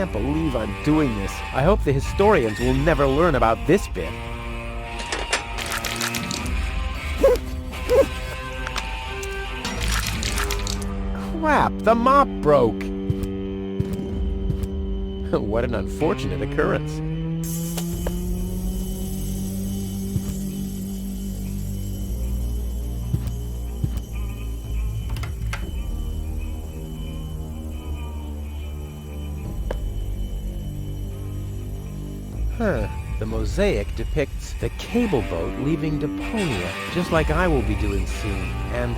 can't believe I'm doing this. I hope the historians will never learn about this bit. Crap, the mop broke. What an unfortunate occurrence. The mosaic depicts the cable boat leaving Deponia, just like I will be doing soon. And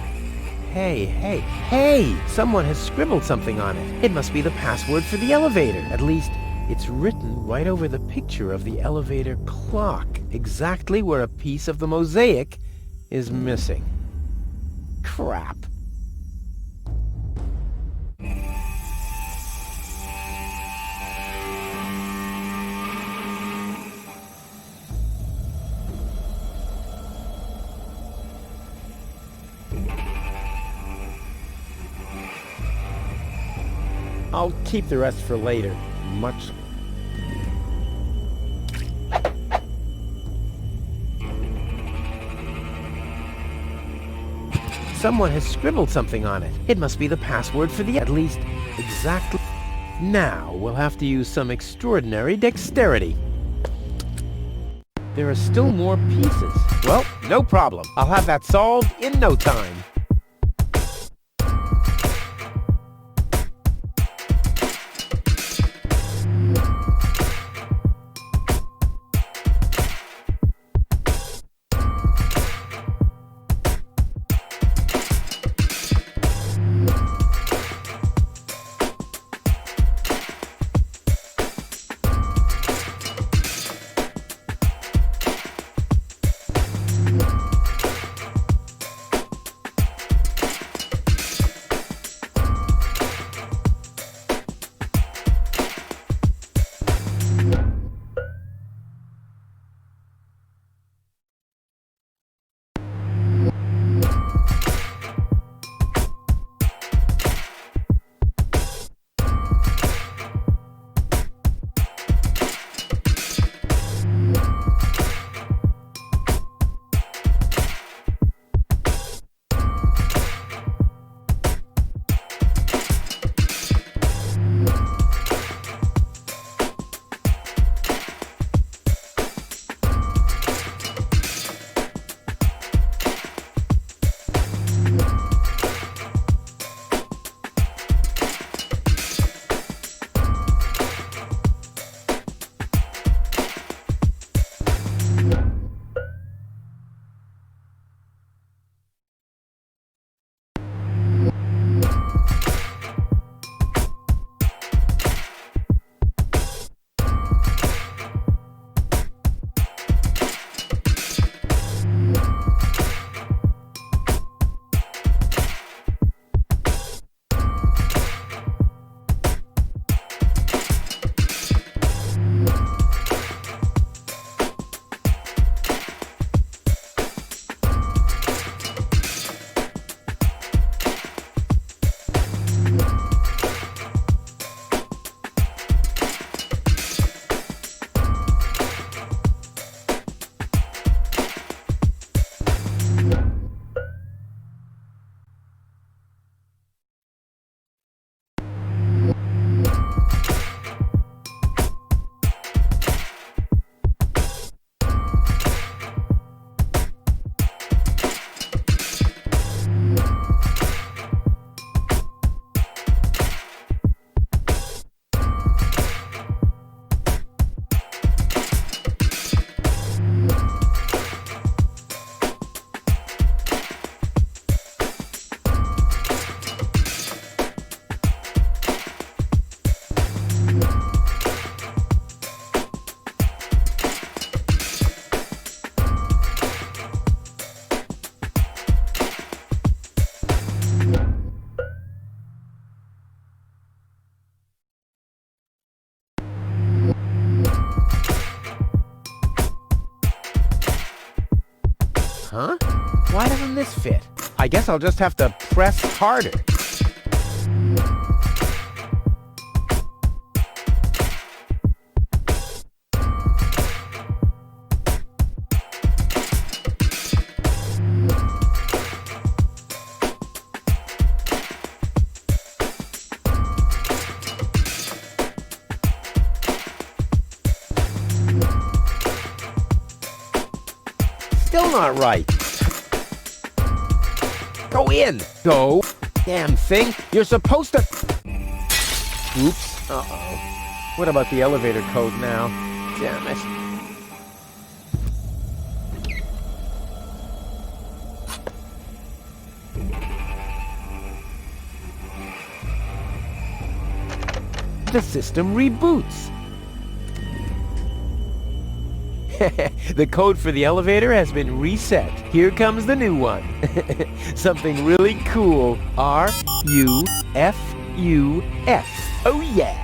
hey! Someone has scribbled something on it. It must be the password for the elevator. At least, it's written right over the picture of the elevator clock, exactly where a piece of the mosaic is missing. Crap. I'll keep the rest for later. Someone has scribbled something on it. It must be the password for the... At least, exactly... Now, we'll have to use some extraordinary dexterity. There are still more pieces. Well, no problem. I'll have that solved in no time. Huh? Why doesn't this fit? I guess I'll just have to press harder. still not right. Go in. Go. Damn thing. You're supposed to... Oops. Uh-oh. What about the elevator code now? Damn it. The system reboots. The code for the elevator has been reset. Here comes the new one. Something really cool. R-U-F-U-S. Oh yeah!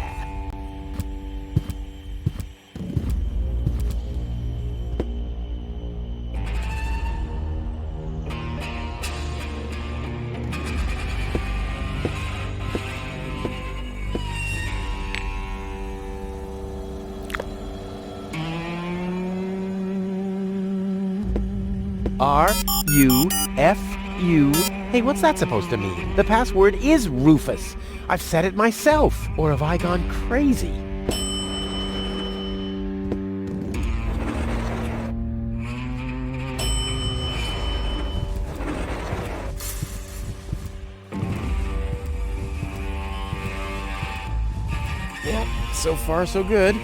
R-U-F-U. Hey, what's that supposed to mean? The password is Rufus. I've said it myself. Or have I gone crazy? Yep, so far so good.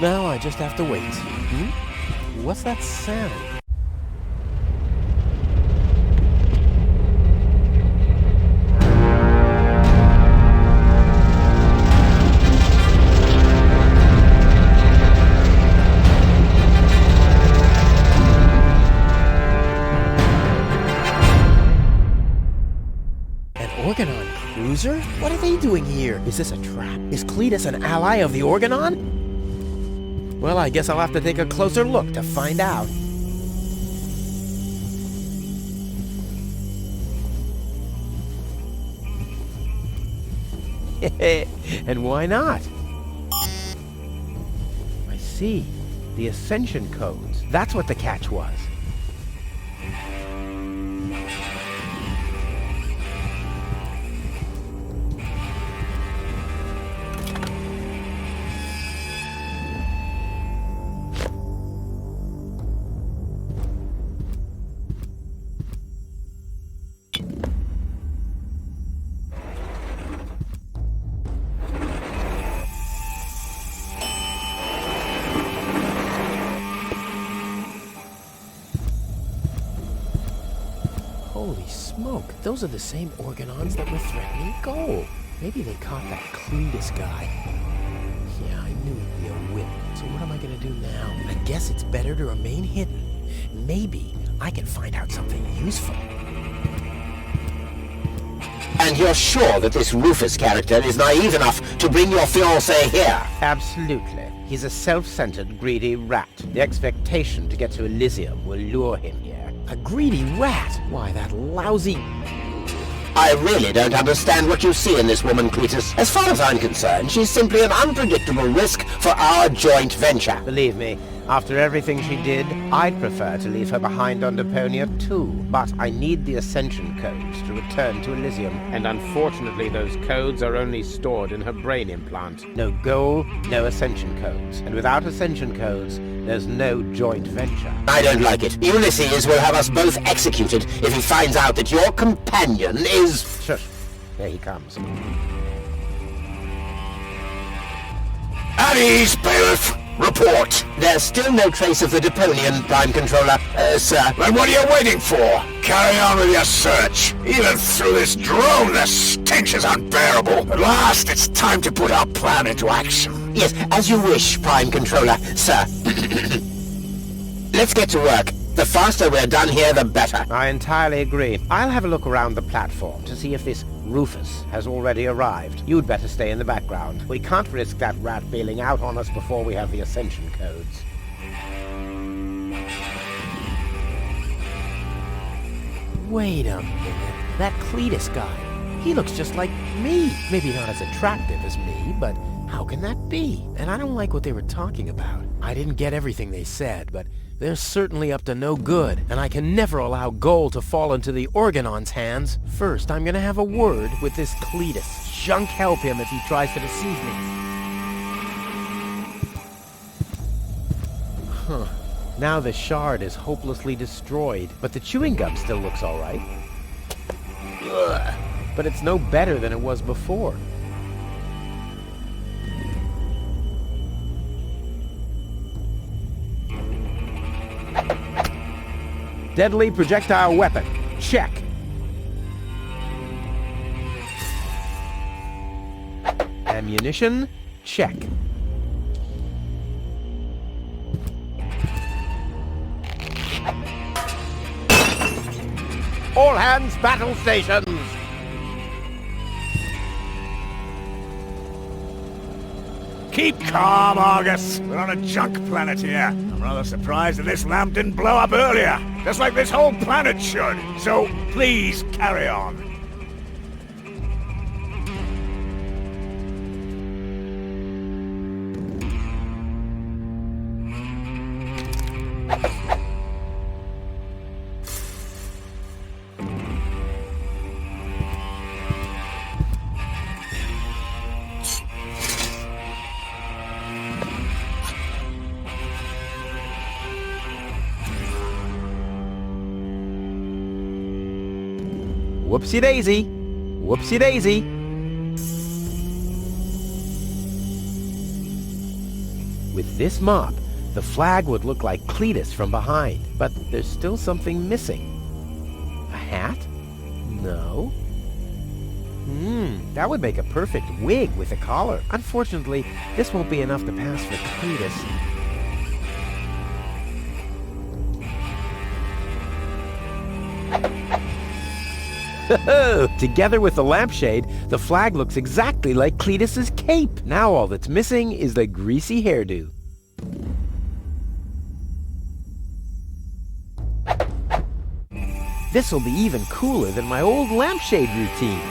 Now I just have to wait. What's that sound? Organon cruiser? What are they doing here? Is this a trap? Is Cletus an ally of the Organon? Well, I guess I'll have to take a closer look to find out. And why not? I see. The Ascension codes. That's what the catch was. Holy smoke, those are the same Organons that were threatening Goal. Maybe they caught that Cletus guy. Yeah, I knew he'd be a whip, so what am I gonna do now? I guess it's better to remain hidden. Maybe I can find out something useful. And you're sure that this Rufus character is naive enough to bring your fiancé here? Absolutely. He's a self-centered, greedy rat. The expectation to get to Elysium will lure him here. A greedy rat? Why, that lousy... I really don't understand what you see in this woman, Cletus. As far as I'm concerned, she's simply an unpredictable risk for our joint venture. Believe me, after everything she did, I'd prefer to leave her behind on Deponia too. But I need the Ascension codes to return to Elysium. And unfortunately, those codes are only stored in her brain implant. No goal, no Ascension codes. And without Ascension codes, there's no joint venture. I don't like it. Ulysses will have us both executed if he finds out that your companion is... Shush. There he comes. At ease, bailiff. Report. There's still no trace of the Deponian, Prime Controller, sir. Then what are you waiting for? Carry on with your search. Even through this drone, the stench is unbearable. At last, it's time to put our plan into action. Yes, as you wish, Prime Controller, sir. Let's get to work. The faster we're done here, the better. I entirely agree. I'll have a look around the platform to see if this Rufus has already arrived. You'd better stay in the background. We can't risk that rat bailing out on us before we have the Ascension codes. Wait a minute. That Cletus guy. He looks just like me. Maybe not as attractive as me, but how can that be? And I don't like what they were talking about. I didn't get everything they said, but they're certainly up to no good, and I can never allow Goal to fall into the Organon's hands. First, I'm gonna have a word with this Cletus. Junk help him if he tries to deceive me. Huh. Now the shard is hopelessly destroyed, but the chewing gum still looks all right. Ugh. But it's no better than it was before. Deadly projectile weapon. Check. Ammunition. Check. All hands, battle stations! Keep calm, Argus. We're on a junk planet here. I'm rather surprised that this lamp didn't blow up earlier, just like this whole planet should. So, please, carry on. Whoopsie-daisy. Whoopsie-daisy. With this mop, the flag would look like Cletus from behind, but there's still something missing. A hat? No. That would make a perfect wig with a collar. Unfortunately, this won't be enough to pass for Cletus. Together with the lampshade, the flag looks exactly like Cletus's cape. Now all that's missing is the greasy hairdo. This'll be even cooler than my old lampshade routine.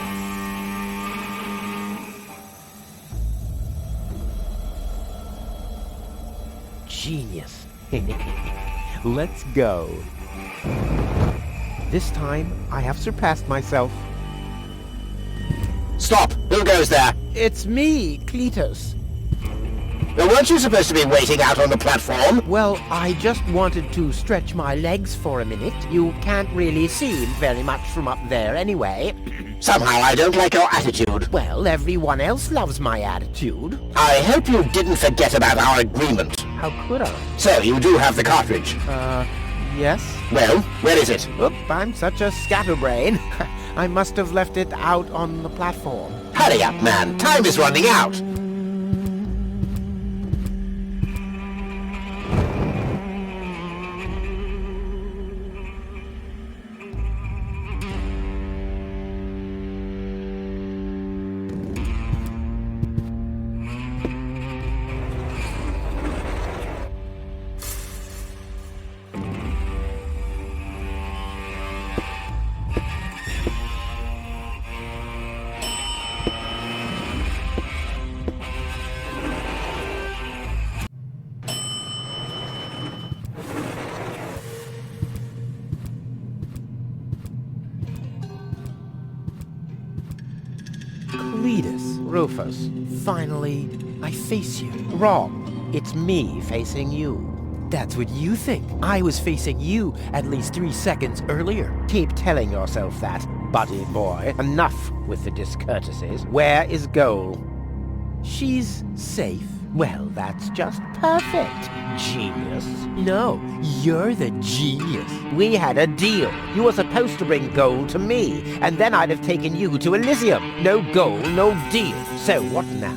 Genius. Let's go. This time, I have surpassed myself. Stop! Who goes there? It's me, Cletus. Now, weren't you supposed to be waiting out on the platform? Well, I just wanted to stretch my legs for a minute. You can't really see very much from up there anyway. Somehow I don't like your attitude. Well, everyone else loves my attitude. I hope you didn't forget about our agreement. How could I? So, you do have the cartridge? Yes? Well, where is it? Oop, I'm such a scatterbrain. I must have left it out on the platform. Hurry up, man. Time is running out. Cletus, Rufus, finally, I face you. Wrong. It's me facing you. That's what you think. I was facing you at least 3 seconds earlier. Keep telling yourself that, buddy boy. Enough with the discourtesies. Where is Goal? She's safe. Well, that's just perfect. Genius. No, you're the genius. We had a deal. You were supposed to bring gold to me, and then I'd have taken you to Elysium. No gold, no deal. So what now?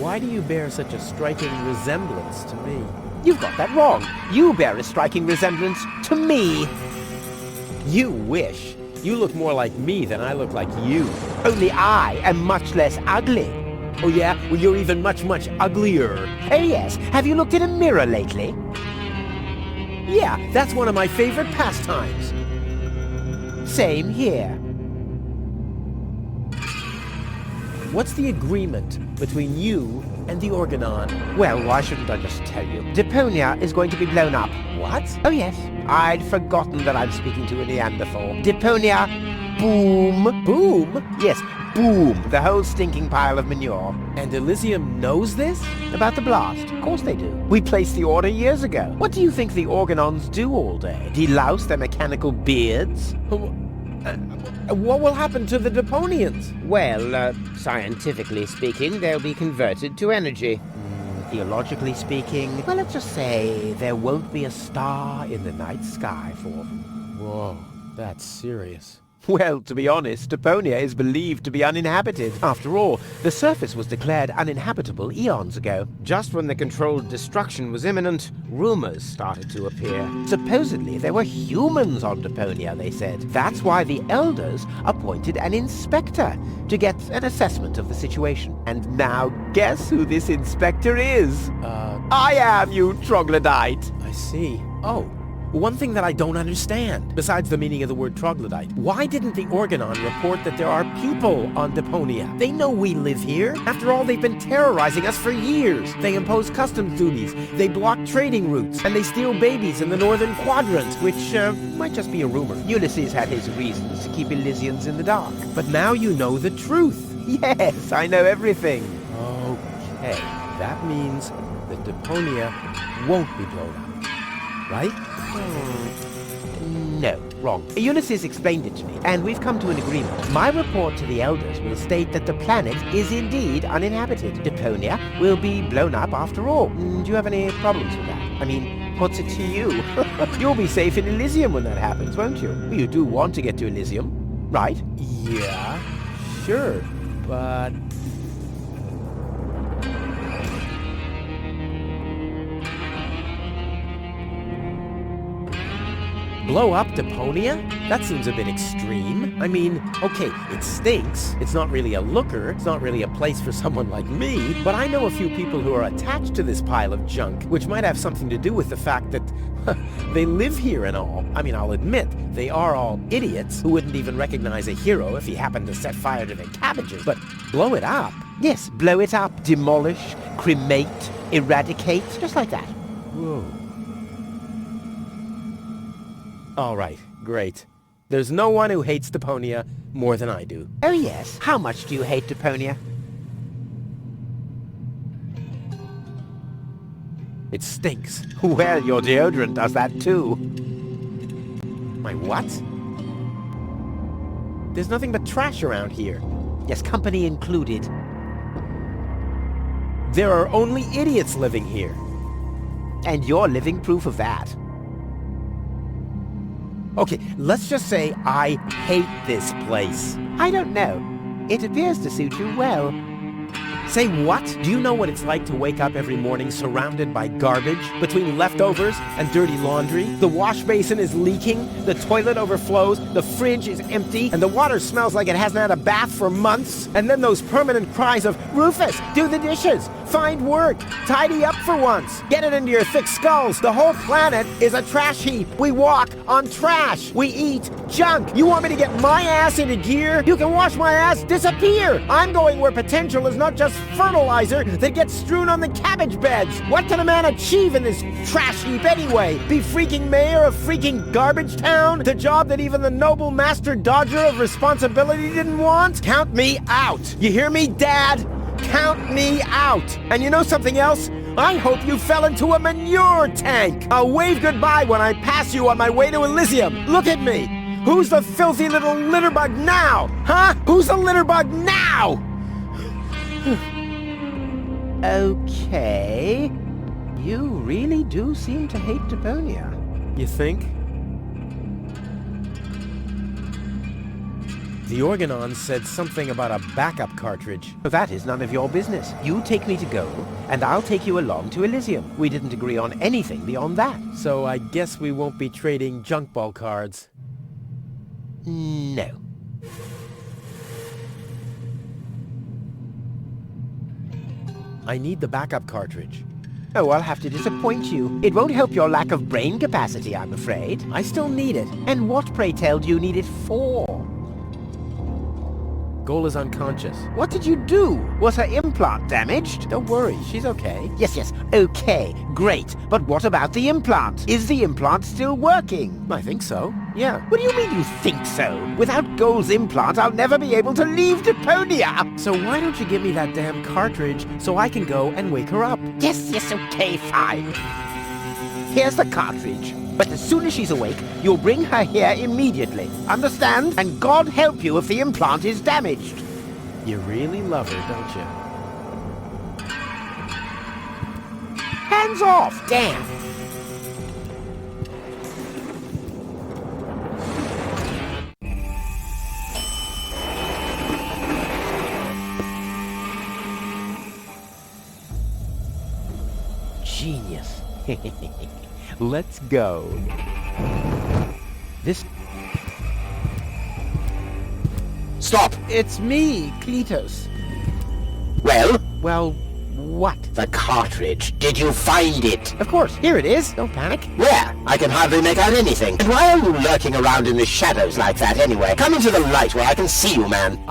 Why do you bear such a striking resemblance to me? You've got that wrong. You bear a striking resemblance to me. You wish. You look more like me than I look like you. Only I am much less ugly. Oh yeah? Well, you're even much, much uglier. Oh yes. Have you looked in a mirror lately? Yeah, that's one of my favorite pastimes. Same here. What's the agreement between you and the Organon? Well, why shouldn't I just tell you? Deponia is going to be blown up. What? Oh yes. I'd forgotten that I'm speaking to a Neanderthal. Deponia boom. Boom? Yes, boom. The whole stinking pile of manure. And Elysium knows this? About the blast? Of course they do. We placed the order years ago. What do you think the Organons do all day? Delouse their mechanical beards? What will happen to the Deponians? Well, scientifically speaking, they'll be converted to energy. Theologically speaking, well, let's just say there won't be a star in the night sky for them. Whoa, that's serious. Well, to be honest, Deponia is believed to be uninhabited. After all, the surface was declared uninhabitable eons ago. Just when the controlled destruction was imminent, rumors started to appear. Supposedly there were humans on Deponia, they said. That's why the elders appointed an inspector to get an assessment of the situation. And now guess who this inspector is? I am, you troglodyte! I see. Oh, one thing that I don't understand, besides the meaning of the word troglodyte, why didn't the Organon report that there are people on Deponia? They know we live here. After all, they've been terrorizing us for years. They impose customs duties, they block trading routes, and they steal babies in the northern quadrant, which might just be a rumor. Ulysses had his reasons to keep Elysians in the dark. But now you know the truth. Yes, I know everything. Okay, that means that Deponia won't be blown up, right? No, wrong. Ulysses explained it to me, and we've come to an agreement. My report to the elders will state that the planet is indeed uninhabited. Deponia will be blown up after all. Do you have any problems with that? I mean, what's it to you? You'll be safe in Elysium when that happens, won't you? You do want to get to Elysium, right? Yeah, sure, but... Blow up Deponia? That seems a bit extreme. I mean, okay, it stinks. It's not really a looker. It's not really a place for someone like me. But I know a few people who are attached to this pile of junk, which might have something to do with the fact that they live here and all. I mean, I'll admit, they are all idiots who wouldn't even recognize a hero if he happened to set fire to their cabbages. But blow it up? Yes, blow it up, demolish, cremate, eradicate, just like that. Whoa. All right, great. There's no one who hates Deponia more than I do. Oh yes, how much do you hate Deponia? It stinks. Well, your deodorant does that too. My what? There's nothing but trash around here. Yes, company included. There are only idiots living here. And you're living proof of that. Okay, let's just say I hate this place. I don't know. It appears to suit you well. Say what? Do you know what it's like to wake up every morning surrounded by garbage? Between leftovers and dirty laundry? The wash basin is leaking, the toilet overflows, the fridge is empty, and the water smells like it hasn't had a bath for months. And then those permanent cries of, "Rufus, do the dishes! Find work! Tidy up for once! Get it into your thick skulls! The whole planet is a trash heap! We walk on trash! We eat junk! You want me to get my ass into gear? You can watch my ass disappear! I'm going where potential is not just fertilizer that gets strewn on the cabbage beds! What can a man achieve in this trash heap anyway? Be freaking mayor of freaking garbage town? The job that even the noble master dodger of responsibility didn't want? Count me out! You hear me, Dad? Count me out! And you know something else? I hope you fell into a manure tank! I'll wave goodbye when I pass you on my way to Elysium! Look at me! Who's the filthy little litterbug now? Huh? Who's the litterbug now? Okay. You really do seem to hate Deponia. You think? The Organon said something about a backup cartridge. That is none of your business. You take me to go, and I'll take you along to Elysium. We didn't agree on anything beyond that. So I guess we won't be trading junk ball cards. No. I need the backup cartridge. Oh, I'll have to disappoint you. It won't help your lack of brain capacity, I'm afraid. I still need it. And what, pray tell, do you need it for? Goal is unconscious. What did you do? Was her implant damaged? Don't worry, she's okay. Yes, okay, great. But what about the implant? Is the implant still working? I think so. Yeah. What do you mean you think so? Without Goal's implant, I'll never be able to leave Deponia! So why don't you give me that damn cartridge so I can go and wake her up? Yes, okay, fine. Here's the cartridge. But as soon as she's awake, you'll bring her here immediately. Understand? And God help you if the implant is damaged. You really love her, don't you? Hands off! Damn! Genius. Let's go. This... Stop! It's me, Cletus. Well? Well, what? The cartridge. Did you find it? Of course. Here it is. Don't panic. Where? I can hardly make out anything. And why are you lurking around in the shadows like that anyway? Come into the light where I can see you, man.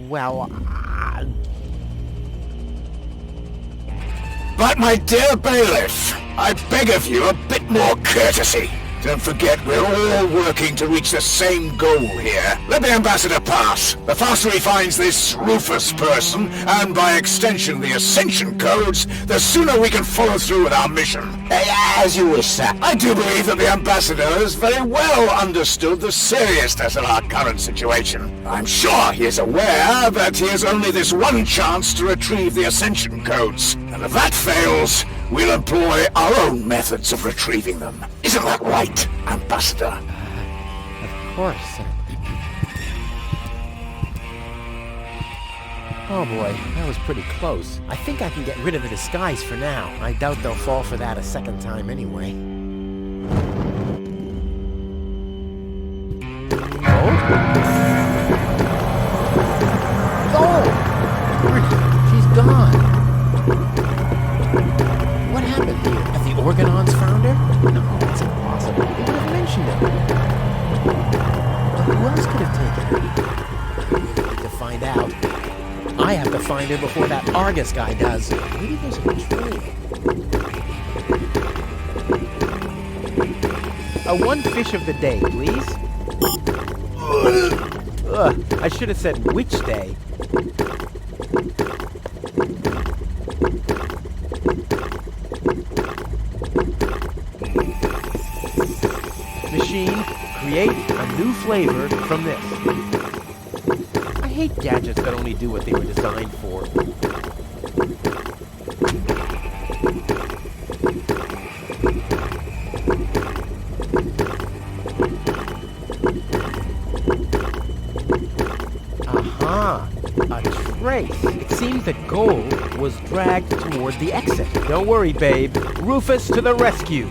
Well, But my dear bailiff, I beg of you a bit more courtesy. Don't forget we're all working to reach the same goal here. Let the ambassador pass. The faster he finds this Rufus person, and by extension the Ascension codes, the sooner we can follow through with our mission. As you wish, sir. I do believe that the ambassador has very well understood the seriousness of our current situation. I'm sure he is aware that he has only this one chance to retrieve the Ascension codes, and if that fails, we'll employ our own methods of retrieving them. Isn't that right, Ambassador? of course. Oh boy, that was pretty close. I think I can get rid of the disguise for now. I doubt they'll fall for that a second time anyway. Oh! She's gone. What happened here? Have the Organons found her? No, that's impossible. They would have mentioned it. Who else could have taken her? I really need to find out. I have to find her before that Argus guy does. Maybe there's a trail. One fish of the day, please. Ugh, I should have said which day. Machine, create a new flavor from this. I hate gadgets that only do what they were designed for. Aha! A trace. It seems that Goal was dragged toward the exit. Don't worry, babe. Rufus to the rescue!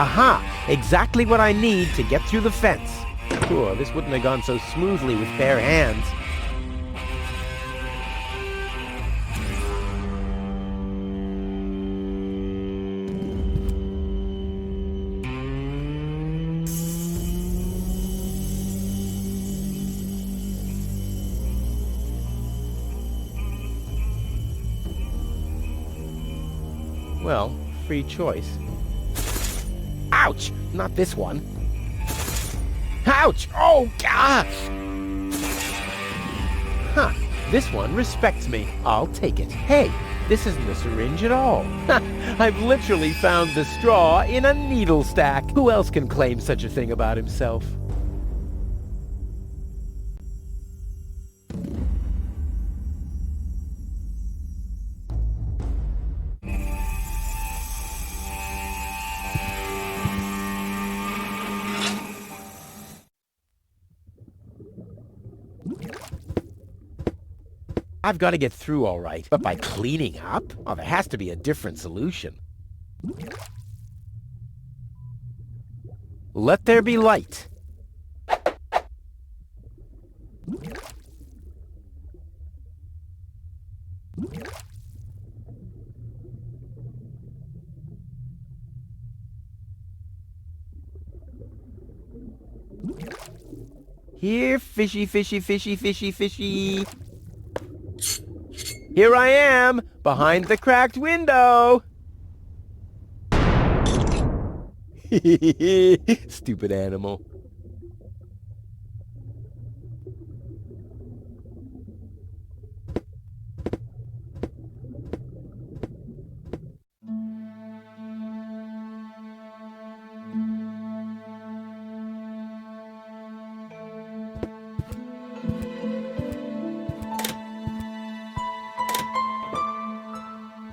Aha! Exactly what I need to get through the fence. Sure, this wouldn't have gone so smoothly with bare hands. Well, free choice. Ouch! Not this one. Ouch! Oh, gosh! Huh. This one respects me. I'll take it. Hey, this isn't a syringe at all. I've literally found the straw in a needle stack. Who else can claim such a thing about himself? I've got to get through all right. But by cleaning up? Oh, there has to be a different solution. Let there be light. Here, fishy, fishy, fishy, fishy, fishy. Here I am, behind the cracked window. Stupid animal.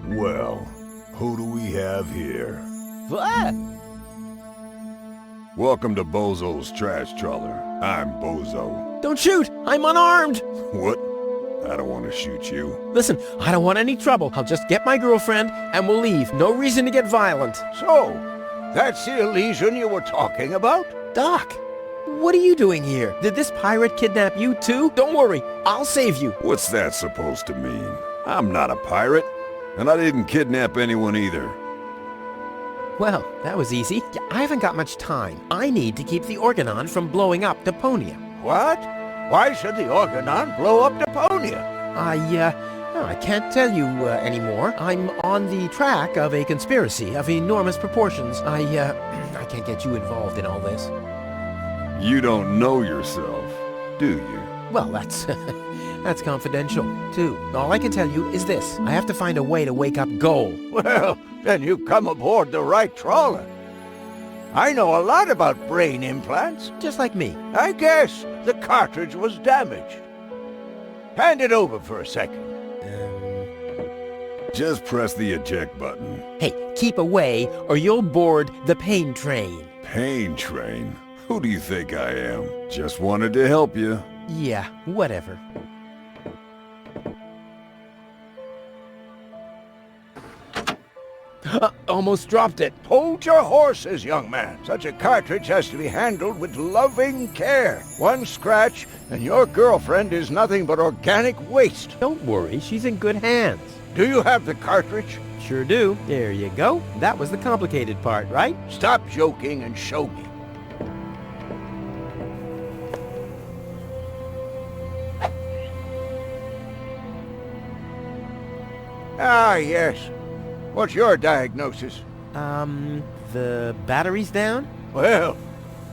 Well, who do we have here? What? Welcome to Bozo's Trash Trawler. I'm Bozo. Don't shoot! I'm unarmed! What? I don't want to shoot you. Listen, I don't want any trouble. I'll just get my girlfriend and we'll leave. No reason to get violent. So, that's the Elysian you were talking about? Doc, what are you doing here? Did this pirate kidnap you too? Don't worry, I'll save you. What's that supposed to mean? I'm not a pirate, and I didn't kidnap anyone either. Well, that was easy. I haven't got much time. I need to keep the Organon from blowing up Deponia. What? Why should the Organon blow up Deponia? I can't tell you anymore. I'm on the track of a conspiracy of enormous proportions. I can't get you involved in all this. You don't know yourself, do you? Well, that's that's confidential, too. All I can tell you is this. I have to find a way to wake up Goal. Well, then you've come aboard the right trawler. I know a lot about brain implants. Just like me. I guess the cartridge was damaged. Hand it over for a second. Just press the eject button. Hey, keep away or you'll board the pain train. Pain train? Who do you think I am? Just wanted to help you. Yeah, whatever. Almost dropped it. Hold your horses, young man. Such a cartridge has to be handled with loving care. One scratch, and your girlfriend is nothing but organic waste. Don't worry, she's in good hands. Do you have the cartridge? Sure do. There you go. That was the complicated part, right? Stop joking and show me. Ah, yes. What's your diagnosis? The battery's down? Well,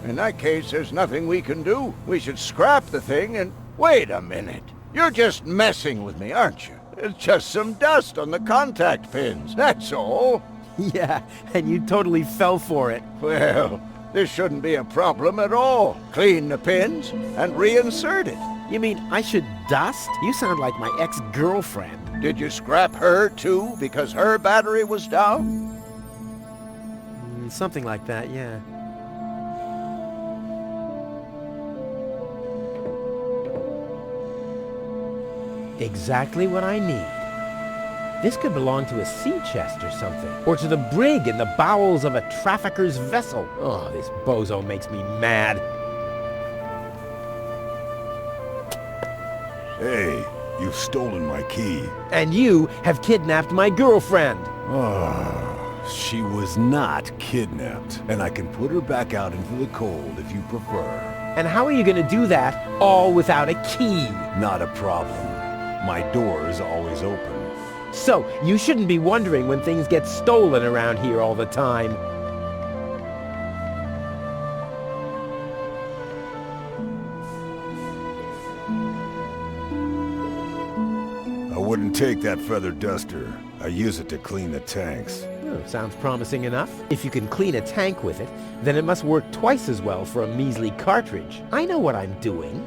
in that case, there's nothing we can do. We should scrap the thing and... Wait a minute. You're just messing with me, aren't you? It's just some dust on the contact pins, that's all. Yeah, and you totally fell for it. Well, this shouldn't be a problem at all. Clean the pins and reinsert it. You mean I should dust? You sound like my ex-girlfriend. Did you scrap her, too, because her battery was down? Something like that, yeah. Exactly what I need. This could belong to a sea chest or something. Or to the brig in the bowels of a trafficker's vessel. Oh, this bozo makes me mad. Hey, you've stolen my key. And you have kidnapped my girlfriend. Oh, she was not kidnapped, and I can put her back out into the cold if you prefer. And how are you going to do that all without a key? Not a problem. My door is always open. So, you shouldn't be wondering when things get stolen around here all the time. I wouldn't take that feather duster. I use it to clean the tanks. Oh, sounds promising enough. If you can clean a tank with it, then it must work twice as well for a measly cartridge. I know what I'm doing.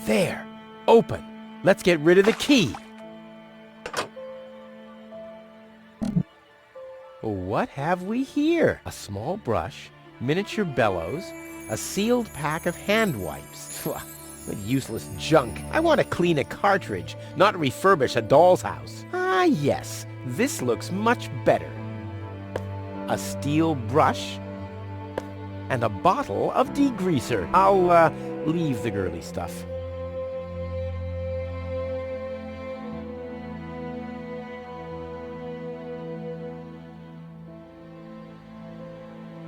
There. Open. Let's get rid of the key. What have we here? A small brush, miniature bellows, a sealed pack of hand wipes. Phew, what useless junk. I want to clean a cartridge, not refurbish a doll's house. Ah, yes. This looks much better. A steel brush and a bottle of degreaser. I'll leave the girly stuff.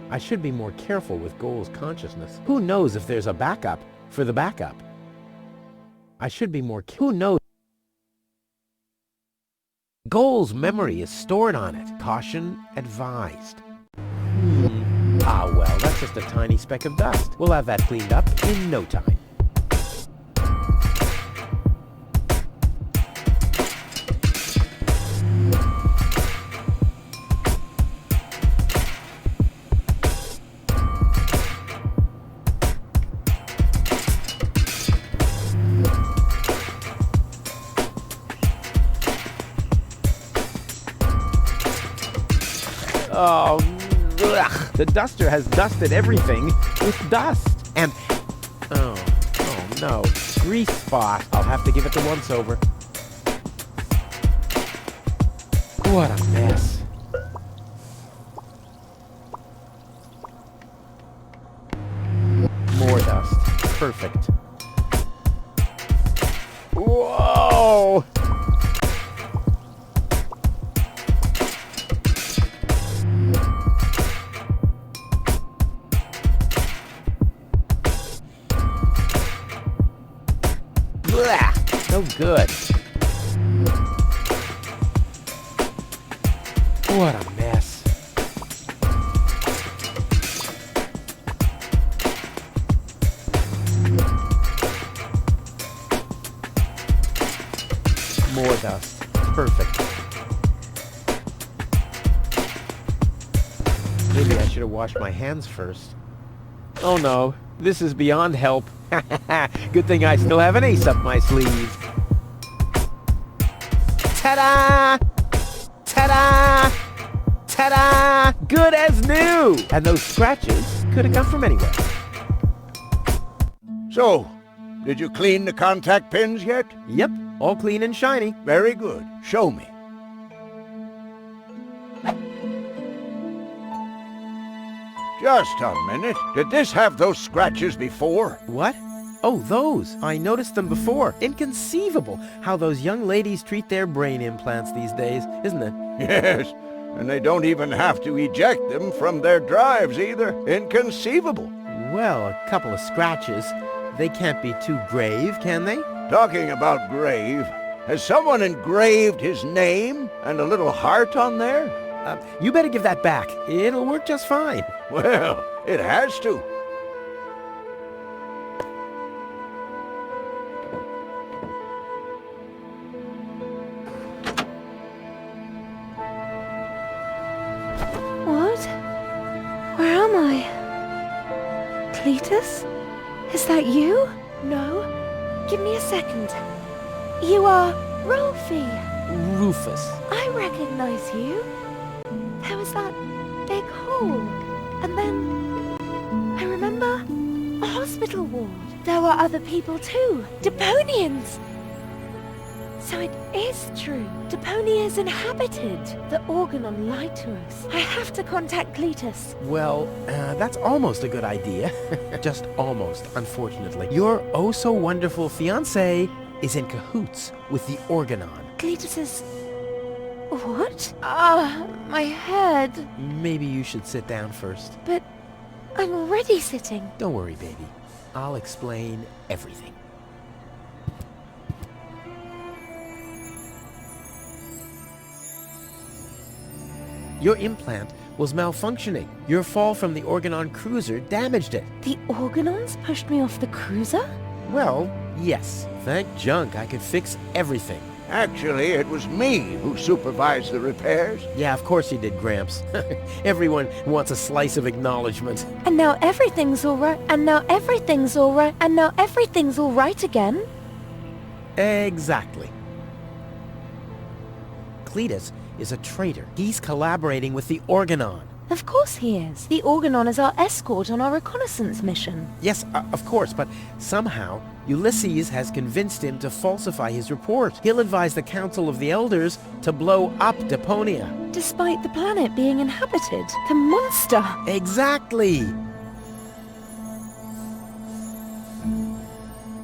I should be more careful with Goal's consciousness. Who knows if there's a backup for the backup? I should be more who knows? Goal's memory is stored on it. Caution advised. Ah, well, that's just a tiny speck of dust. We'll have that cleaned up in no time. Oh, ugh. The duster has dusted everything with dust. And, oh no, grease spot. I'll have to give it the once-over. What a mess. More dust. Perfect. Whoa! So good. What a mess. More dust. Perfect. Maybe I should have washed my hands first. Oh no, this is beyond help. Good thing I still have an ace up my sleeve. Ta-da! Ta-da! Ta-da! Good as new! And those scratches could have come from anywhere. So, did you clean the contact pins yet? Yep, all clean and shiny. Very good. Show me. Just a minute. Did this have those scratches before? What? Oh, those. I noticed them before. Inconceivable how those young ladies treat their brain implants these days, isn't it? Yes, and they don't even have to eject them from their drives either. Inconceivable. Well, a couple of scratches. They can't be too grave, can they? Talking about grave, has someone engraved his name and a little heart on there? You better give that back. It'll work just fine. Well, it has to. What? Where am I? Cletus? Is that you? No. Give me a second. You are Rolfie. Rufus. I recognize you. There was that big hole. And then I remember a hospital ward. There were other people too. Deponians! So it is true. Deponia is inhabited. The Organon lied to us. I have to contact Cletus. Well, that's almost a good idea. Just almost, unfortunately. Your oh-so-wonderful fiancé is in cahoots with the Organon. Cletus's... What? My head. Maybe you should sit down first. But I'm already sitting. Don't worry, baby. I'll explain everything. Your implant was malfunctioning. Your fall from the Organon cruiser damaged it. The Organons pushed me off the cruiser? Well, yes. Thank junk I could fix everything. Actually, it was me who supervised the repairs. Yeah, of course you did, Gramps. Everyone wants a slice of acknowledgement. And now everything's all right. And now everything's all right. And now everything's all right again. Exactly. Cletus is a traitor. He's collaborating with the Organon. Of course he is. The Organon is our escort on our reconnaissance mission. Yes, of course, but somehow Ulysses has convinced him to falsify his report. He'll advise the Council of the Elders to blow up Deponia. Despite the planet being inhabited. The monster! Exactly!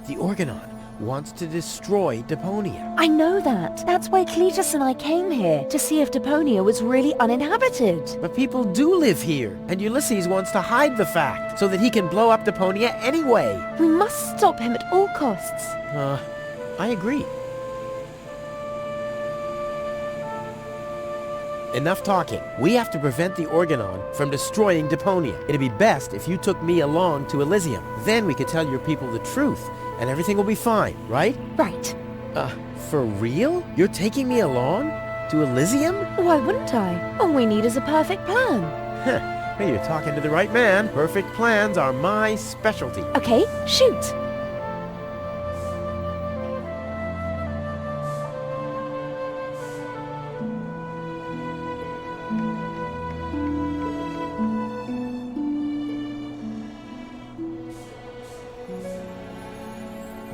The Organon wants to destroy Deponia. I know that. That's why Cletus and I came here, to see if Deponia was really uninhabited. But people do live here, and Ulysses wants to hide the fact, so that he can blow up Deponia anyway. We must stop him at all costs. I agree. Enough talking. We have to prevent the Organon from destroying Deponia. It'd be best if you took me along to Elysium. Then we could tell your people the truth, and everything will be fine, right? Right. For real? You're taking me along? To Elysium? Why wouldn't I? All we need is a perfect plan. Hey, you're talking to the right man. Perfect plans are my specialty. Okay, shoot.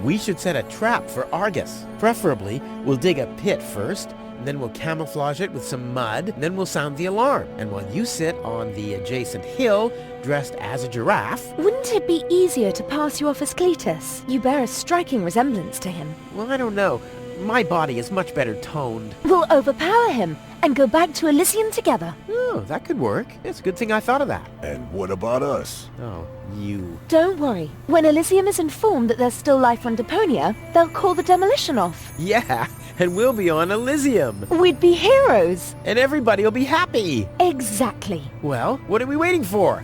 We should set a trap for Argus. Preferably, we'll dig a pit first, and then we'll camouflage it with some mud, and then we'll sound the alarm. And while you sit on the adjacent hill, dressed as a giraffe... Wouldn't it be easier to pass you off as Cletus? You bear a striking resemblance to him. Well, I don't know. My body is much better toned. We'll overpower him and go back to Elysium together. Oh, that could work. It's a good thing I thought of that. And what about us? Oh, you... Don't worry. When Elysium is informed that there's still life on Deponia, they'll call the demolition off. Yeah, and we'll be on Elysium. We'd be heroes. And everybody will be happy. Exactly. Well, what are we waiting for?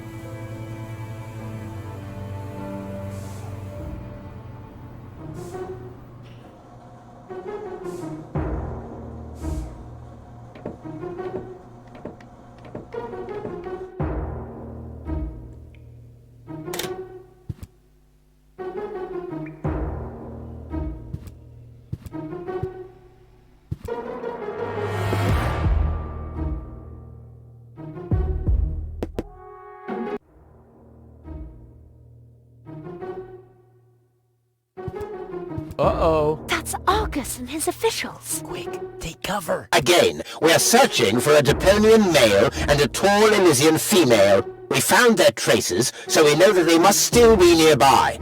Uh-oh. That's Argus and his officials. Quick, take cover. Again, we are searching for a Deponian male and a tall Elysian female. We found their traces, so we know that they must still be nearby.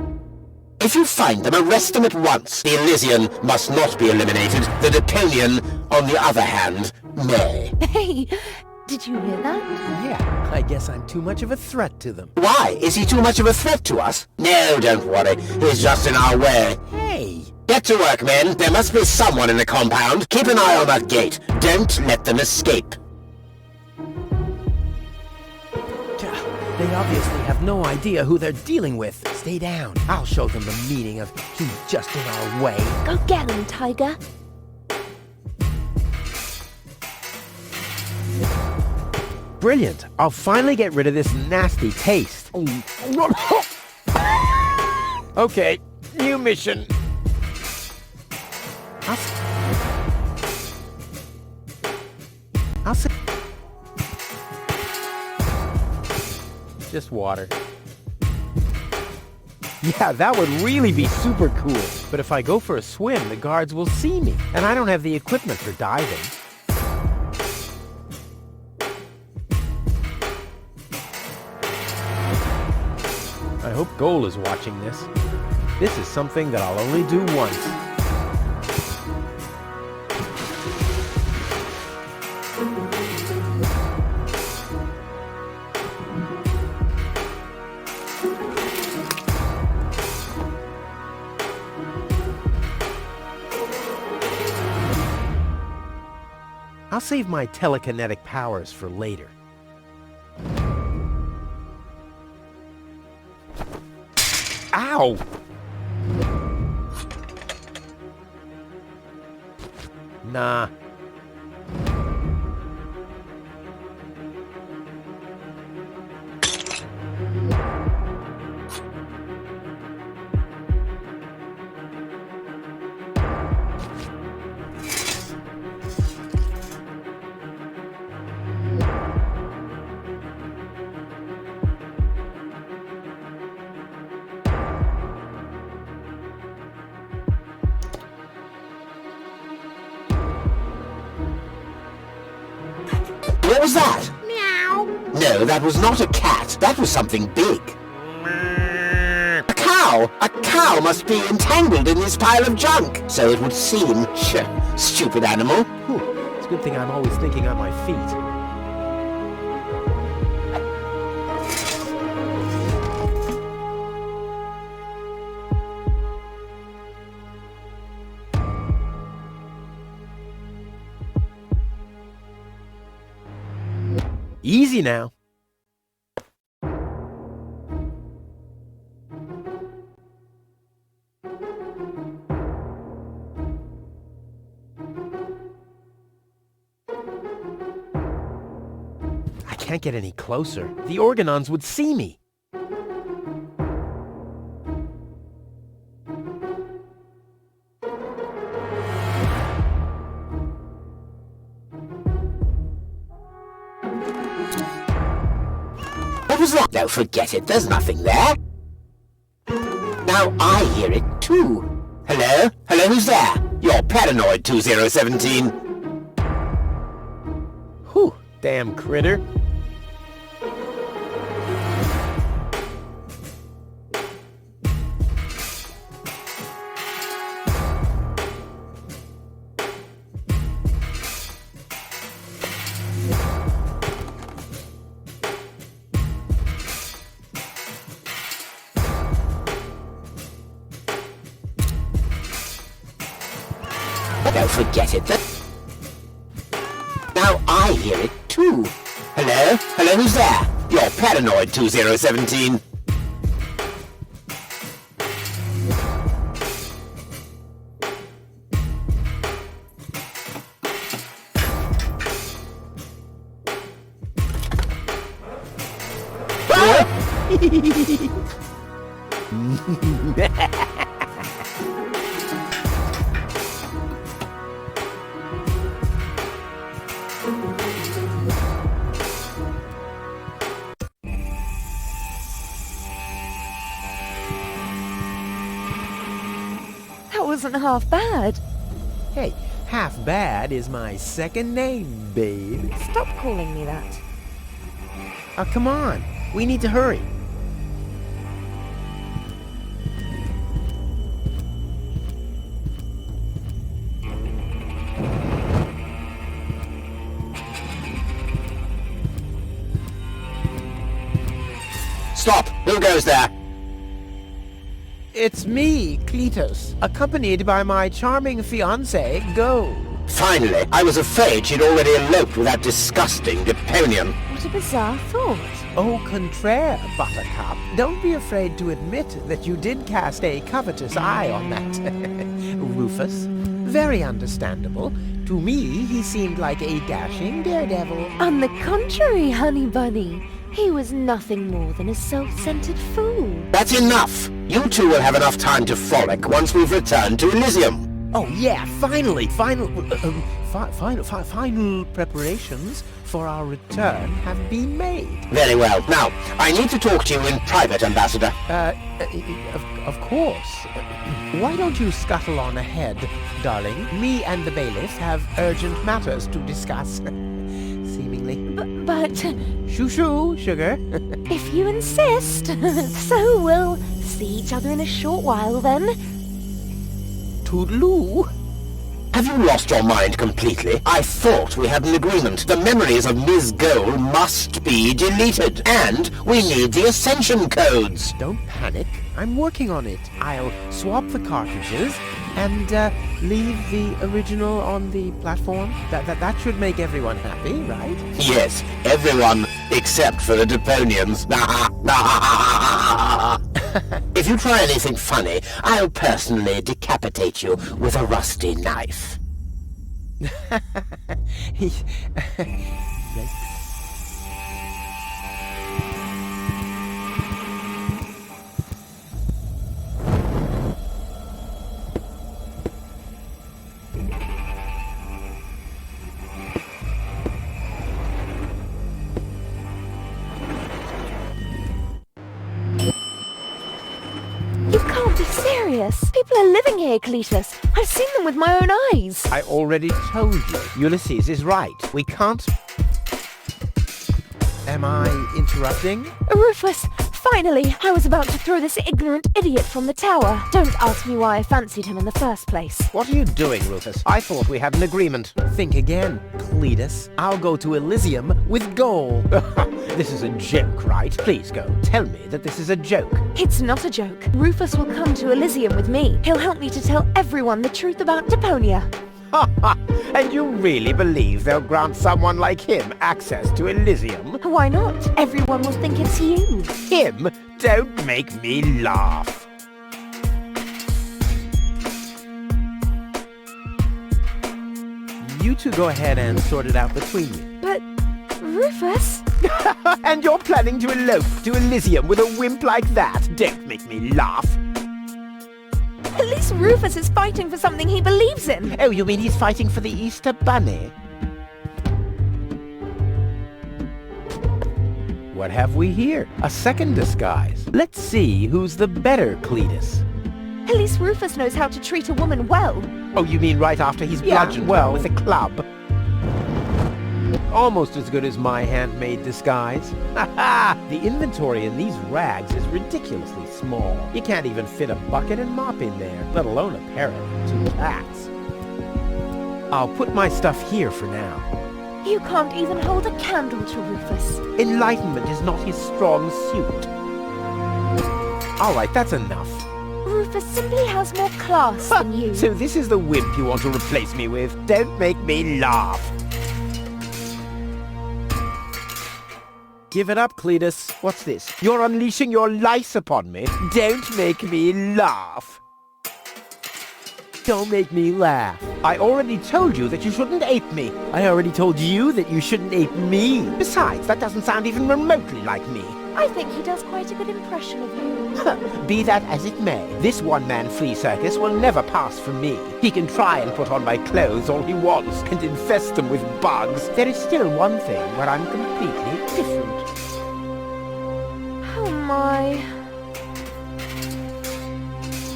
If you find them, arrest them at once. The Elysian must not be eliminated. The Deponian, on the other hand, may. Hey, did you hear that? Yeah, I guess I'm too much of a threat to them. Why? Is he too much of a threat to us? No, don't worry. He's just in our way. Hey! Get to work, men. There must be someone in the compound. Keep an eye on that gate. Don't let them escape. They obviously have no idea who they're dealing with. Stay down. I'll show them the meaning of he's just in our way. Go get him, Tiger. Brilliant. I'll finally get rid of this nasty taste. Okay, new mission. I'll say... Just water. Yeah, that would really be super cool. But if I go for a swim, the guards will see me. And I don't have the equipment for diving. I hope Goal is watching this. This is something that I'll only do once. I'll save my telekinetic powers for later. Ow! Nah. What was that? Meow. No, that was not a cat. That was something big. A cow! A cow must be entangled in this pile of junk. So it would seem. Stupid animal. Whew, it's a good thing I'm always thinking on my feet. Easy now. I can't get any closer. The Organons would see me. What was that? No, forget it. There's nothing there. Now I hear it too. Hello? Hello, who's there? You're paranoid, 2017. Whew, damn critter. No, forget it. Now I hear it too. Hello? Hello, who's there? You're paranoid, 2017. That wasn't half bad. Hey, half bad is my second name, babe. Stop calling me that. Oh, come on. We need to hurry. Stop! Who goes there? It's me, Cletus, accompanied by my charming fiancée, Go. Finally, I was afraid she'd already eloped with that disgusting Deponian. What a bizarre thought. Au contraire, Buttercup. Don't be afraid to admit that you did cast a covetous eye on that Rufus. Very understandable. To me, he seemed like a dashing daredevil. On the contrary, honey bunny. He was nothing more than a self-centered fool. That's enough! You two will have enough time to frolic once we've returned to Elysium. Oh yeah, finally, final preparations for our return have been made. Very well. Now, I need to talk to you in private, Ambassador. Of course. Why don't you scuttle on ahead, darling? Me and the bailiff have urgent matters to discuss. Seemingly. But Shoo-shoo, sugar. if you insist. So we'll see each other in a short while then. Toodaloo. Have you lost your mind completely? I thought we had an agreement. The memories of Ms. Gold must be deleted. And we need the Ascension codes. Don't panic. I'm working on it. I'll swap the cartridges and leave the original on the platform. That should make everyone happy, right? Yes, everyone except for the Deponians. If you try anything funny, I'll personally decapitate you with a rusty knife. You can't be serious. People are living here, Cletus. I've seen them with my own eyes. I already told you. Ulysses is right. We can't... Am I interrupting? Rufus, finally! I was about to throw this ignorant idiot from the tower. Don't ask me why I fancied him in the first place. What are you doing, Rufus? I thought we had an agreement. Think again, Cletus. I'll go to Elysium with Goal. This is a joke, right? Please go. Tell me that this is a joke. It's not a joke. Rufus will come to Elysium with me. He'll help me to tell everyone the truth about Deponia. And you really believe they'll grant someone like him access to Elysium? Why not? Everyone will think it's you. Him? Don't make me laugh. You two go ahead and sort it out between you. But, Rufus? And you're planning to elope to Elysium with a wimp like that? Don't make me laugh. At least Rufus is fighting for something he believes in. Oh, you mean he's fighting for the Easter Bunny? What have we here? A second disguise. Let's see who's the better Cletus. At least Rufus knows how to treat a woman well. Oh, you mean right after he's bludgeoned her with a club? Almost as good as my handmade disguise. Ha! The inventory in these rags is ridiculously small. You can't even fit a bucket and mop in there, let alone a parrot and 2 cats. I'll put my stuff here for now. You can't even hold a candle to Rufus. Enlightenment is not his strong suit. All right, that's enough. Rufus simply has more class than you. So this is the wimp you want to replace me with? Don't make me laugh. Give it up, Cletus. What's this? You're unleashing your lice upon me? Don't make me laugh. Don't make me laugh. I already told you that you shouldn't ape me. I already told you that you shouldn't ape me. Besides, that doesn't sound even remotely like me. I think he does quite a good impression of you. Be that as it may, this one-man flea circus will never pass for me. He can try and put on my clothes all he wants and infest them with bugs. There is still one thing where I'm completely different. Oh my.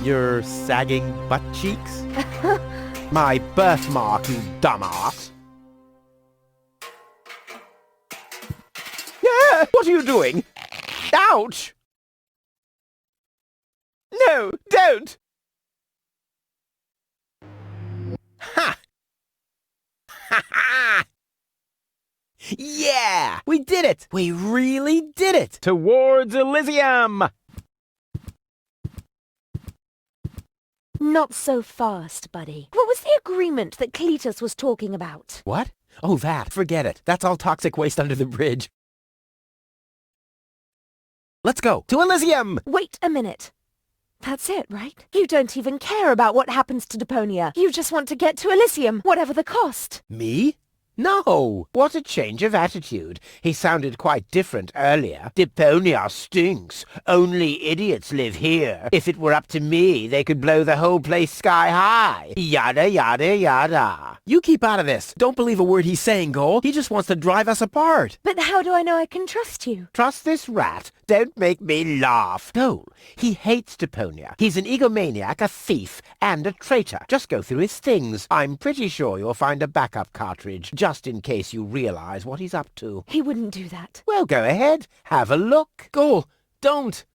Your sagging butt cheeks? My birthmark, you dumbass. Yeah, what are you doing? Ouch! No, don't! Ha! Ha ha! Yeah! We did it! We really did it! Towards Elysium! Not so fast, buddy. What was the agreement that Cletus was talking about? What? Oh, that. Forget it. That's all toxic waste under the bridge. Let's go. To Elysium! Wait a minute. That's it, right? You don't even care about what happens to Deponia. You just want to get to Elysium, whatever the cost. Me? No! What a change of attitude. He sounded quite different earlier. Deponia stinks. Only idiots live here. If it were up to me, they could blow the whole place sky high. Yada, yada, yada. You keep out of this. Don't believe a word he's saying, Goal. He just wants to drive us apart. But how do I know I can trust you? Trust this rat? Don't make me laugh. Goal, he hates Deponia. He's an egomaniac, a thief, and a traitor. Just go through his things. I'm pretty sure you'll find a backup cartridge, just in case you realize what he's up to. He wouldn't do that. Well, go ahead. Have a look. Goal, don't.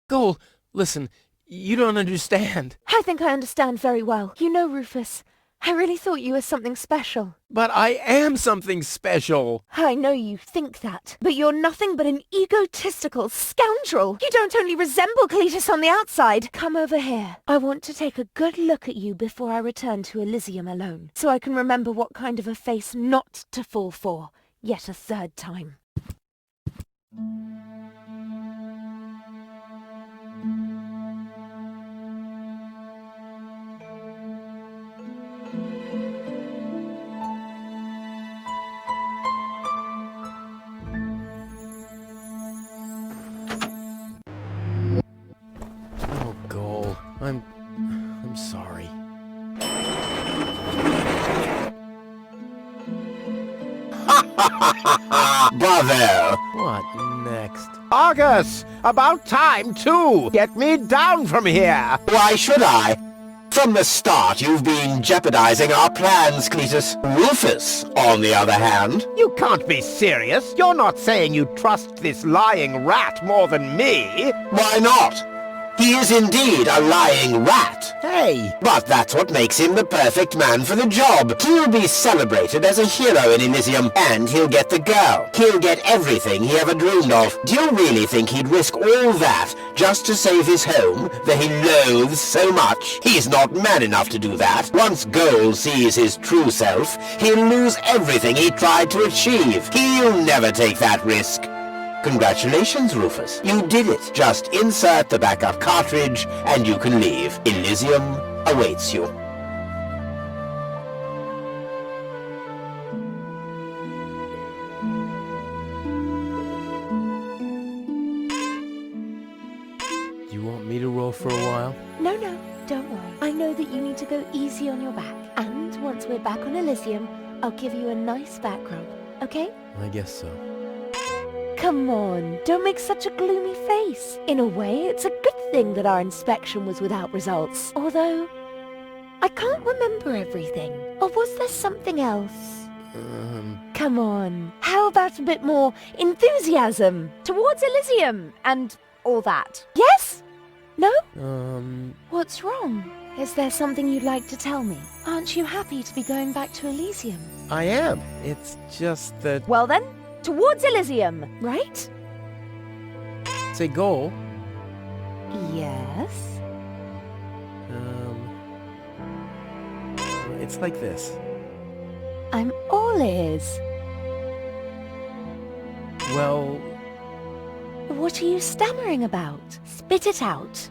Goal, listen, you don't understand. I think I understand very well. You know, Rufus, I really thought you were something special. But I am something special. I know you think that, but you're nothing but an egotistical scoundrel. You don't only resemble Cletus on the outside. Come over here. I want to take a good look at you before I return to Elysium alone, so I can remember what kind of a face not to fall for, yet a third time. Oh, Goal, I'm sorry. Bravo! What next? Argus! About time, too! Get me down from here! Why should I? From the start, you've been jeopardizing our plans, Cletus. Rufus, on the other hand... You can't be serious. You're not saying you trust this lying rat more than me. Why not? He is indeed a lying rat. Hey! But that's what makes him the perfect man for the job. He'll be celebrated as a hero in Elysium, and he'll get the girl. He'll get everything he ever dreamed of. Do you really think he'd risk all that just to save his home that he loathes so much? He's not man enough to do that. Once Goal sees his true self, he'll lose everything he tried to achieve. He'll never take that risk. Congratulations, Rufus. You did it. Just insert the backup cartridge and you can leave. Elysium awaits you. You want me to roll for a while? No, don't worry. I know that you need to go easy on your back. And once we're back on Elysium, I'll give you a nice back rub, okay? I guess so. Come on, don't make such a gloomy face. In a way, it's a good thing that our inspection was without results. Although, I can't remember everything. Or was there something else? Come on, how about a bit more enthusiasm towards Elysium and all that? Yes? No? What's wrong? Is there something you'd like to tell me? Aren't you happy to be going back to Elysium? I am. It's just that... Well then, towards Elysium, right? Say goal. Yes? It's like this. I'm all ears. Well... What are you stammering about? Spit it out.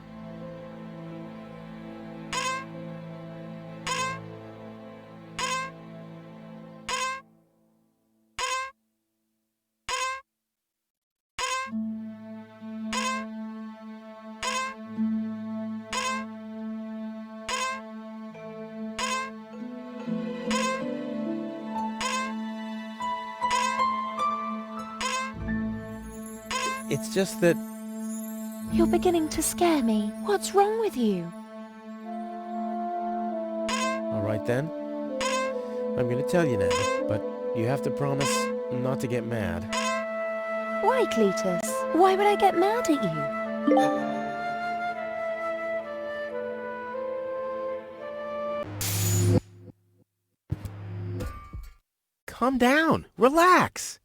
It's just that... You're beginning to scare me. What's wrong with you? All right then. I'm gonna tell you now, but you have to promise not to get mad. Why, Cletus? Why would I get mad at you? Calm down. Relax.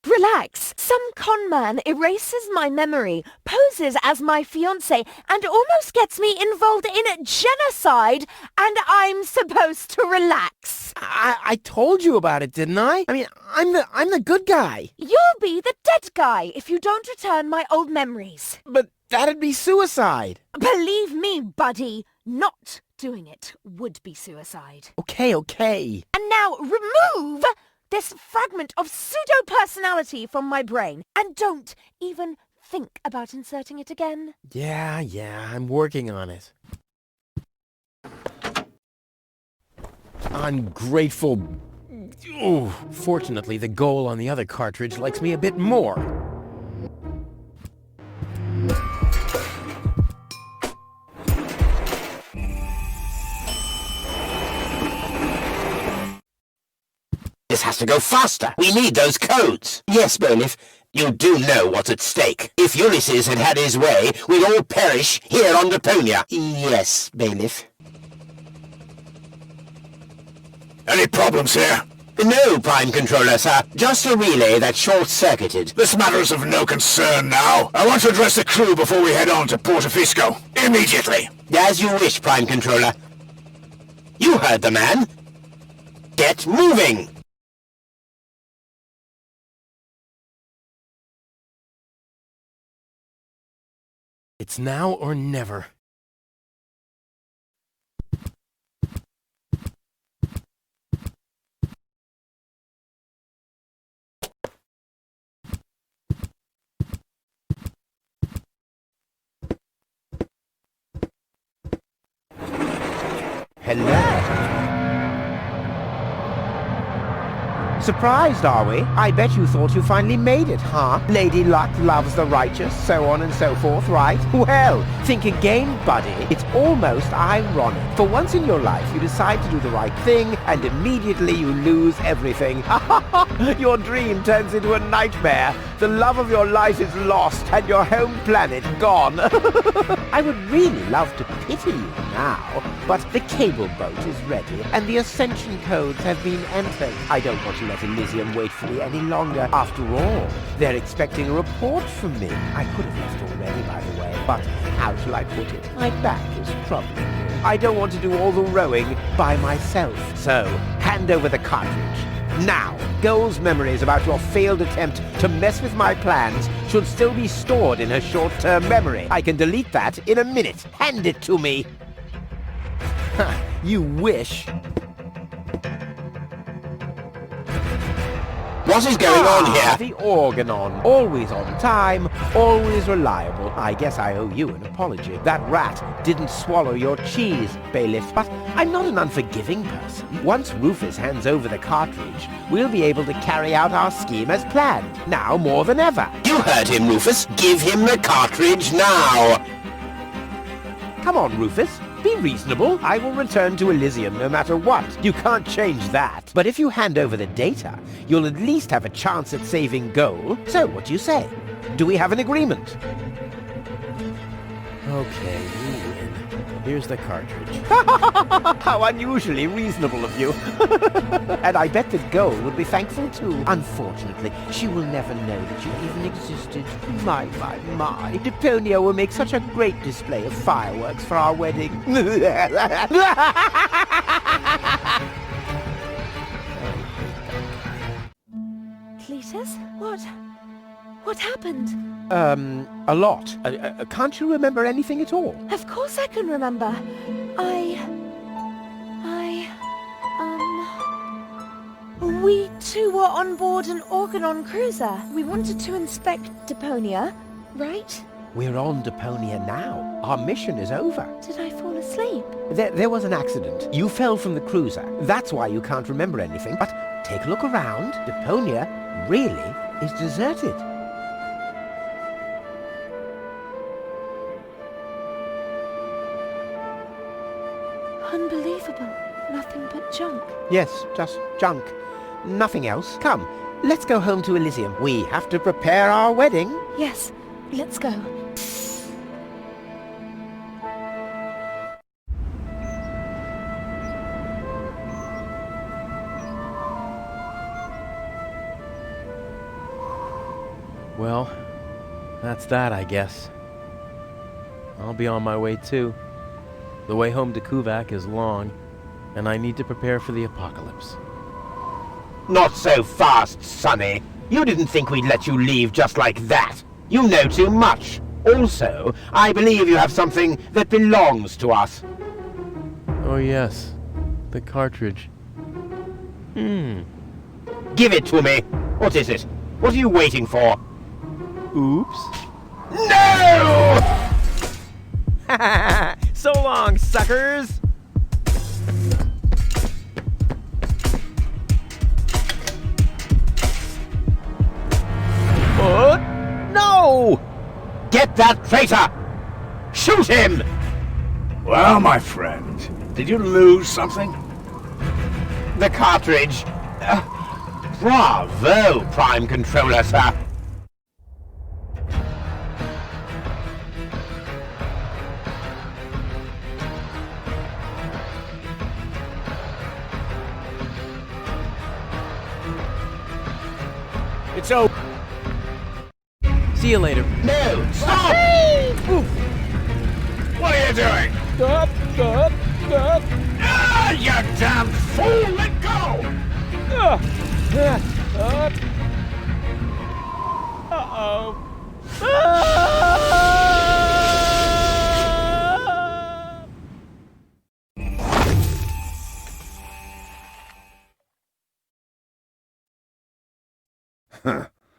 Relax. Some con man erases my memory, poses as my fiancé, and almost gets me involved in genocide, and I'm supposed to relax. I told you about it, didn't I? I mean, I'm the good guy. You'll be the dead guy if you don't return my old memories. But that'd be suicide. Believe me, buddy, not doing it would be suicide. Okay. And now remove this fragment of pseudo-personality from my brain, and don't even think about inserting it again. Yeah, I'm working on it. Ungrateful... Ooh, fortunately, the goal on the other cartridge likes me a bit more. This has to go faster. We need those codes. Yes, Bailiff, you do know what's at stake. If Ulysses had had his way, we'd all perish here on Deponia. Yes, Bailiff. Any problems here? No, Prime Controller, sir. Just a relay that short-circuited. This matter's of no concern now. I want to address the crew before we head on to Portofisco. Immediately. As you wish, Prime Controller. You heard the man. Get moving! It's now or never. Hello. Surprised, are we? I bet you thought you finally made it, huh? Lady Luck loves the righteous, so on and so forth, right? Well, think again, buddy. It's almost ironic. For once in your life, you decide to do the right thing, and immediately you lose everything. Your dream turns into a nightmare. The love of your life is lost, and your home planet gone. I would really love to pity you now, but the cable boat is ready, and the ascension codes have been entered. I don't want to let Elysium wait for me any longer. After all, they're expecting a report from me. I could have left already, by the way, but how shall I put it? My back is troubling me. I don't want to do all the rowing by myself. So, hand over the cartridge. Now, Goal's memories about your failed attempt to mess with my plans should still be stored in her short-term memory. I can delete that in a minute. Hand it to me. You wish. What is going on here? The Organon. Always on time, always reliable. I guess I owe you an apology. That rat didn't swallow your cheese, Bailiff, but I'm not an unforgiving person. Once Rufus hands over the cartridge, we'll be able to carry out our scheme as planned, now more than ever. You heard him, Rufus. Give him the cartridge now. Come on, Rufus. Be reasonable. I will return to Elysium no matter what. You can't change that. But if you hand over the data, you'll at least have a chance at saving Goal. So, what do you say? Do we have an agreement? Okay, you win. Here's the cartridge. How unusually reasonable of you. And I bet that Goal will be thankful too. Unfortunately, she will never know that you even existed. My. Deponia will make such a great display of fireworks for our wedding. Cletus? What happened? A lot. Can't you remember anything at all? Of course I can remember. We two were on board an Organon cruiser. We wanted to inspect Deponia, right? We're on Deponia now. Our mission is over. Did I fall asleep? There was an accident. You fell from the cruiser. That's why you can't remember anything. But take a look around. Deponia really is deserted. Unbelievable. Nothing but junk. Yes, just junk. Nothing else. Come, let's go home to Elysium. We have to prepare our wedding. Yes, let's go. Well, that's that, I guess. I'll be on my way too. The way home to Kuvak is long, and I need to prepare for the apocalypse. Not so fast, Sonny. You didn't think we'd let you leave just like that. You know too much. Also, I believe you have something that belongs to us. Oh yes, the cartridge. Give it to me. What is it? What are you waiting for? Oops. No! So long, suckers! No! Get that traitor! Shoot him! Well, my friend, did you lose something? The cartridge. Bravo, Prime Controller, sir. It's over. See you later. No, stop! What are you doing? Stop! Ah, you damn fool! Let go! Uh-oh.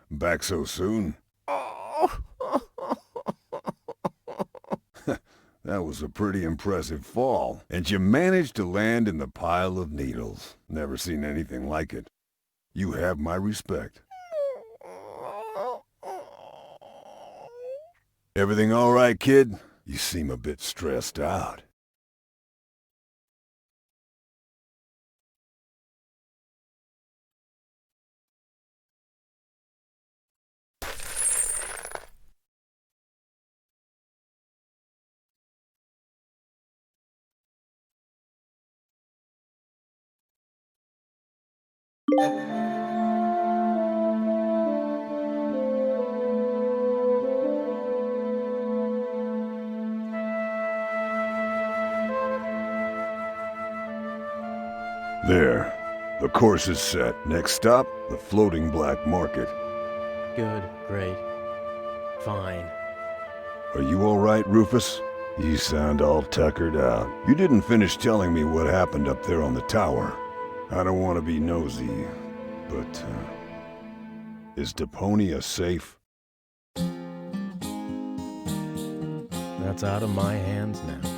Back so soon? That was a pretty impressive fall. And you managed to land in the pile of needles. Never seen anything like it. You have my respect. Everything all right, kid? You seem a bit stressed out. There. The course is set. Next stop, the floating black market. Good, great, fine. Are you all right, Rufus? You sound all tuckered out. You didn't finish telling me what happened up there on the tower. I don't want to be nosy, but, is Deponia safe? That's out of my hands now.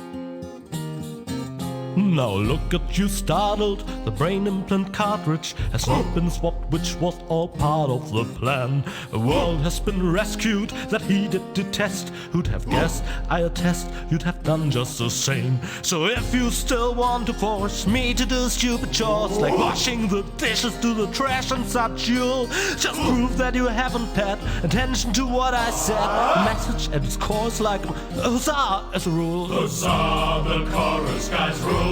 Now look at you startled, the brain implant cartridge has not been swapped, which was all part of the plan. A world has been rescued that he did detest. Who'd have guessed, I attest, you'd have done just the same. So if you still want to force me to do stupid chores, like washing the dishes, do the trash and such, you'll just prove that you haven't paid attention to what I said. The message at its core is like a huzzah as a rule. Huzzah, the chorus guys rule.